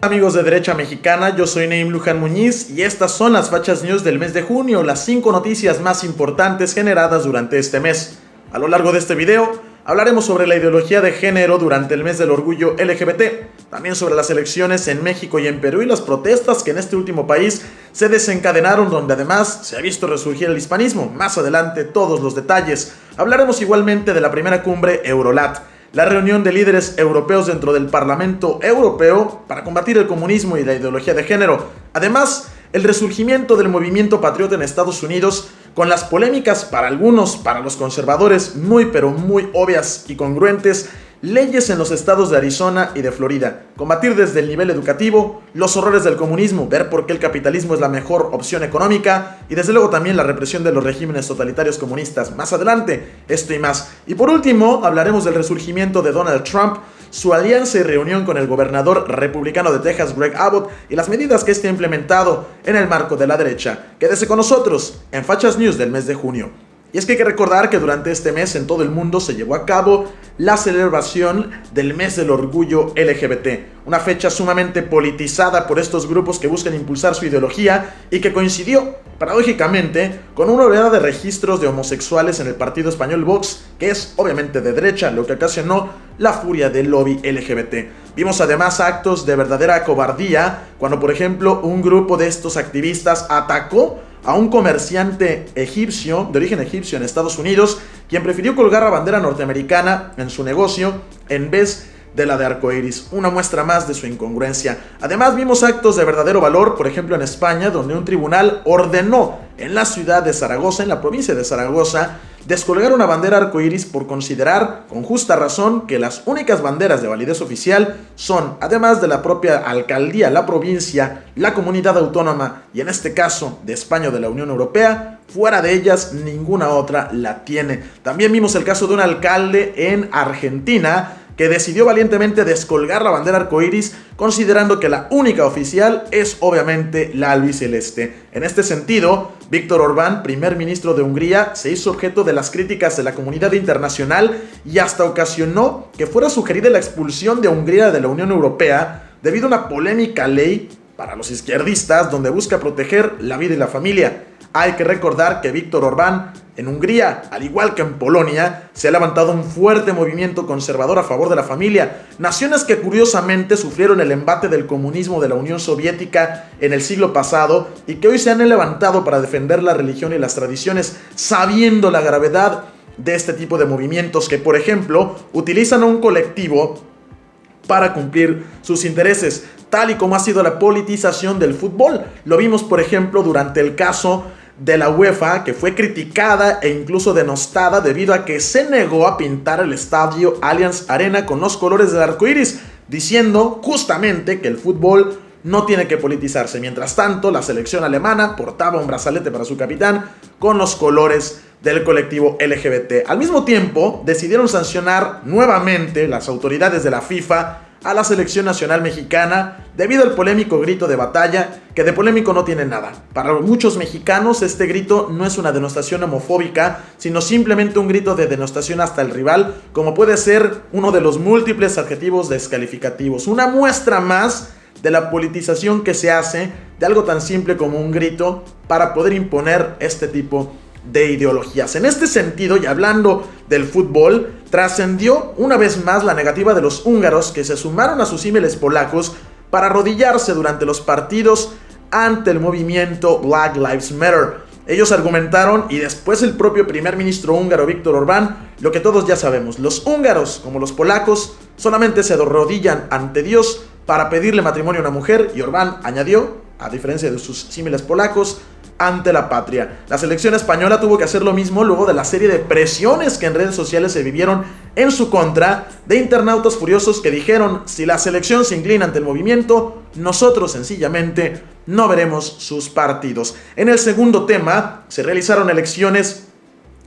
Amigos de Derecha Mexicana, yo soy Neim Luján Muñiz y estas son las Fachas News del mes de junio, las 5 noticias más importantes generadas durante este mes. A lo largo de este video hablaremos sobre la ideología de género durante el mes del orgullo LGBT, también sobre las elecciones en México y en Perú y las protestas que en este último país se desencadenaron, donde además se ha visto resurgir el hispanismo. Más adelante todos los detalles. Hablaremos igualmente de la primera cumbre Eurolat, la reunión de líderes europeos dentro del Parlamento Europeo para combatir el comunismo y la ideología de género. Además, el resurgimiento del movimiento patriota en Estados Unidos, con las polémicas para algunos, para los conservadores, muy obvias y congruentes, leyes en los estados de Arizona y de Florida, combatir desde el nivel educativo, los horrores del comunismo, ver por qué el capitalismo es la mejor opción económica y desde luego también la represión de los regímenes totalitarios comunistas. Más adelante, esto y más. Y por último, hablaremos del resurgimiento de Donald Trump, su alianza y reunión con el gobernador republicano de Texas, Greg Abbott, y las medidas que este ha implementado en el marco de la derecha. Quédese con nosotros en Fachas News del mes de junio. Y es que hay que recordar que durante este mes en todo el mundo se llevó a cabo la celebración del mes del orgullo LGBT, una fecha sumamente politizada por estos grupos que buscan impulsar su ideología y que coincidió, paradójicamente, con una oleada de registros de homosexuales en el partido español Vox, que es obviamente de derecha, lo que ocasionó la furia del lobby LGBT. Vimos además actos de verdadera cobardía cuando, por ejemplo, un grupo de estos activistas atacó a un comerciante egipcio, de origen egipcio en Estados Unidos, quien prefirió colgar la bandera norteamericana en su negocio en vez de la de arcoíris, una muestra más de su incongruencia. Además vimos actos de verdadero valor, por ejemplo en España, donde un tribunal ordenó en la ciudad de Zaragoza, en la provincia de Zaragoza, descolgar una bandera arcoíris por considerar, con justa razón, que las únicas banderas de validez oficial son, además de la propia alcaldía, la provincia, la comunidad autónoma y en este caso de España o de la Unión Europea, fuera de ellas ninguna otra la tiene. También vimos el caso de un alcalde en Argentina que decidió valientemente descolgar la bandera arcoíris, considerando que la única oficial es obviamente la albiceleste. En este sentido, Viktor Orbán, primer ministro de Hungría, se hizo objeto de las críticas de la comunidad internacional y hasta ocasionó que fuera sugerida la expulsión de Hungría de la Unión Europea debido a una polémica ley para los izquierdistas donde busca proteger la vida y la familia. Hay que recordar que Viktor Orbán, en Hungría, al igual que en Polonia, se ha levantado un fuerte movimiento conservador a favor de la familia, naciones que curiosamente sufrieron el embate del comunismo de la Unión Soviética en el siglo pasado y que hoy se han levantado para defender la religión y las tradiciones, sabiendo la gravedad de este tipo de movimientos que, por ejemplo, utilizan a un colectivo para cumplir sus intereses, tal y como ha sido la politización del fútbol. Lo vimos, por ejemplo, durante el caso de la UEFA, que fue criticada e incluso denostada debido a que se negó a pintar el estadio Allianz Arena con los colores del arcoíris, diciendo justamente que el fútbol no tiene que politizarse. Mientras tanto, la selección alemana portaba un brazalete para su capitán con los colores del colectivo LGBT. Al mismo tiempo, decidieron sancionar nuevamente las autoridades de la FIFA a la selección nacional mexicana debido al polémico grito de batalla, que de polémico no tiene nada. Para muchos mexicanos este grito no es una denostación homofóbica, sino simplemente un grito de denostación hasta el rival, como puede ser uno de los múltiples adjetivos descalificativos. Una muestra más de la politización que se hace de algo tan simple como un grito para poder imponer este tipo de ideologías. En este sentido, y hablando del fútbol, trascendió una vez más la negativa de los húngaros que se sumaron a sus símiles polacos para arrodillarse durante los partidos ante el movimiento Black Lives Matter. Ellos argumentaron, y después el propio primer ministro húngaro Viktor Orbán, lo que todos ya sabemos: los húngaros, como los polacos, solamente se arrodillan ante Dios para pedirle matrimonio a una mujer, y Orbán añadió, a diferencia de sus símiles polacos, ante la patria. La selección española tuvo que hacer lo mismo luego de la serie de presiones que en redes sociales se vivieron en su contra de internautas furiosos que dijeron: si la selección se inclina ante el movimiento, nosotros sencillamente no veremos sus partidos. En el segundo tema, se realizaron elecciones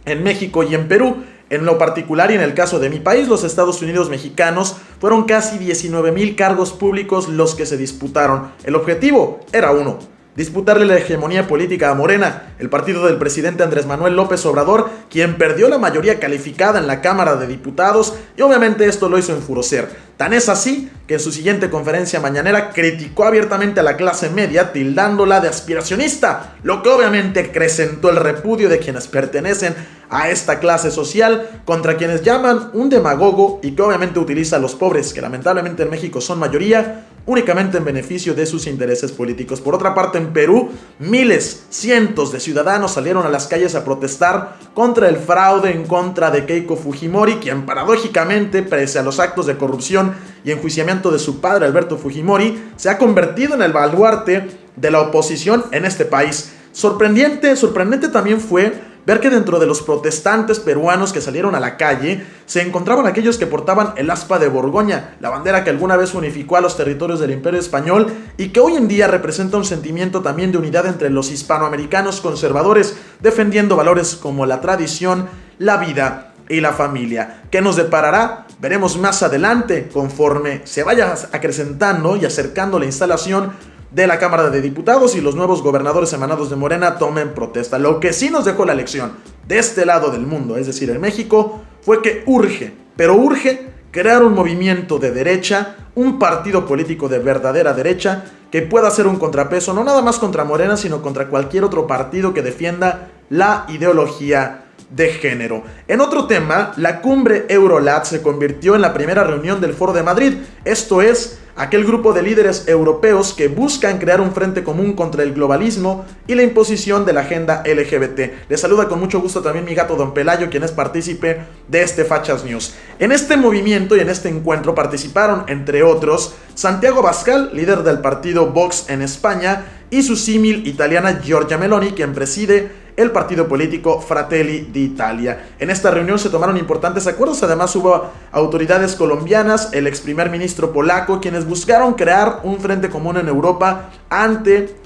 en México y en Perú. En lo particular y en el caso de mi país, los Estados Unidos mexicanos, fueron casi 19,000 cargos públicos los que se disputaron. El objetivo era uno: disputarle la hegemonía política a Morena, el partido del presidente Andrés Manuel López Obrador, quien perdió la mayoría calificada en la Cámara de Diputados, y obviamente esto lo hizo enfurecer. Tan es así que en su siguiente conferencia mañanera criticó abiertamente a la clase media, tildándola de aspiracionista, lo que obviamente acrecentó el repudio de quienes pertenecen a esta clase social, contra quienes llaman un demagogo y que obviamente utiliza a los pobres, que lamentablemente en México son mayoría, únicamente en beneficio de sus intereses políticos. Por otra parte, en Perú, miles, cientos de ciudadanos salieron a las calles a protestar contra el fraude en contra de Keiko Fujimori, quien paradójicamente, pese a los actos de corrupción y enjuiciamiento de su padre Alberto Fujimori, se ha convertido en el baluarte de la oposición en este país. Sorprendente también fue ver que dentro de los protestantes peruanos que salieron a la calle se encontraban aquellos que portaban el aspa de Borgoña, la bandera que alguna vez unificó a los territorios del Imperio Español y que hoy en día representa un sentimiento también de unidad entre los hispanoamericanos conservadores, defendiendo valores como la tradición, la vida y la familia. ¿Qué nos deparará? Veremos más adelante, conforme se vaya acrecentando y acercando la instalación de la Cámara de Diputados y los nuevos gobernadores emanados de Morena tomen protesta. Lo que sí nos dejó la lección de este lado del mundo, es decir, en México, fue que urge crear un movimiento de derecha, un partido político de verdadera derecha que pueda hacer un contrapeso, no nada más contra Morena, sino contra cualquier otro partido que defienda la ideología de género. En otro tema, la cumbre Eurolat se convirtió en la primera reunión del Foro de Madrid, esto es, aquel grupo de líderes europeos que buscan crear un frente común contra el globalismo y la imposición de la agenda LGBT. Les saluda con mucho gusto también mi gato Don Pelayo, quien es partícipe de este Fachas News. En este movimiento y en este encuentro participaron, entre otros, Santiago Abascal, líder del partido Vox en España, y su símil italiana Giorgia Meloni, quien preside el partido político Fratelli d'Italia. En esta reunión se tomaron importantes acuerdos, además hubo autoridades colombianas, el ex primer ministro polaco, quienes buscaron crear un frente común en Europa ante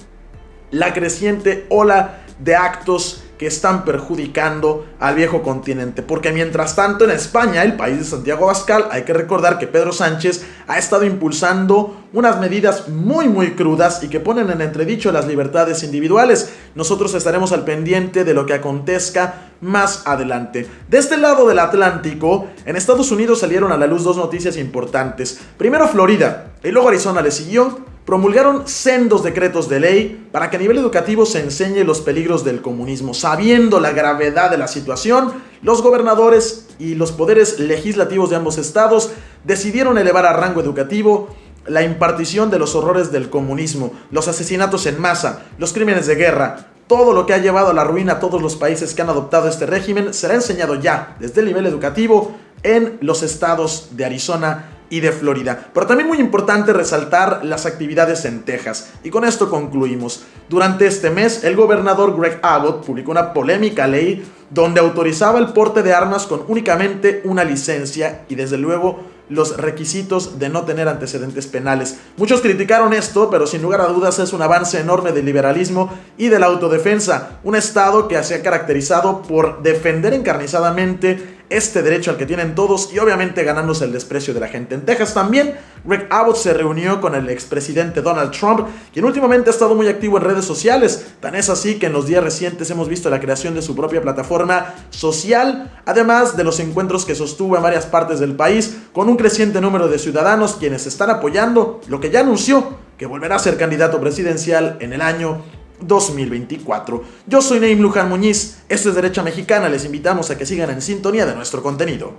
la creciente ola de actos que están perjudicando al viejo continente. Porque mientras tanto en España, el país de Santiago Abascal, hay que recordar que Pedro Sánchez ha estado impulsando unas medidas muy crudas y que ponen en entredicho las libertades individuales. Nosotros estaremos al pendiente de lo que acontezca más adelante. De este lado del Atlántico, en Estados Unidos salieron a la luz dos noticias importantes. Primero Florida y luego Arizona le siguió. Promulgaron sendos decretos de ley para que a nivel educativo se enseñe los peligros del comunismo. Sabiendo la gravedad de la situación, los gobernadores y los poderes legislativos de ambos estados decidieron elevar a rango educativo la impartición de los horrores del comunismo, los asesinatos en masa, los crímenes de guerra. Todo lo que ha llevado a la ruina a todos los países que han adoptado este régimen será enseñado ya desde el nivel educativo en los estados de Arizona y de Florida. Pero también muy importante resaltar las actividades en Texas. Y con esto concluimos. Durante este mes, el gobernador Greg Abbott publicó una polémica ley donde autorizaba el porte de armas con únicamente una licencia y desde luego los requisitos de no tener antecedentes penales. Muchos criticaron esto, pero sin lugar a dudas es un avance enorme del liberalismo y de la autodefensa. Un estado que se ha caracterizado por defender encarnizadamente este derecho al que tienen todos y obviamente ganándose el desprecio de la gente. En Texas también, Greg Abbott se reunió con el expresidente Donald Trump, quien últimamente ha estado muy activo en redes sociales. Tan es así que en los días recientes hemos visto la creación de su propia plataforma social, además de los encuentros que sostuvo en varias partes del país, con un creciente número de ciudadanos quienes están apoyando lo que ya anunció, que volverá a ser candidato presidencial en el año 2024. Yo soy Neim Luján Muñiz, esto es Derecha Mexicana, les invitamos a que sigan en sintonía de nuestro contenido.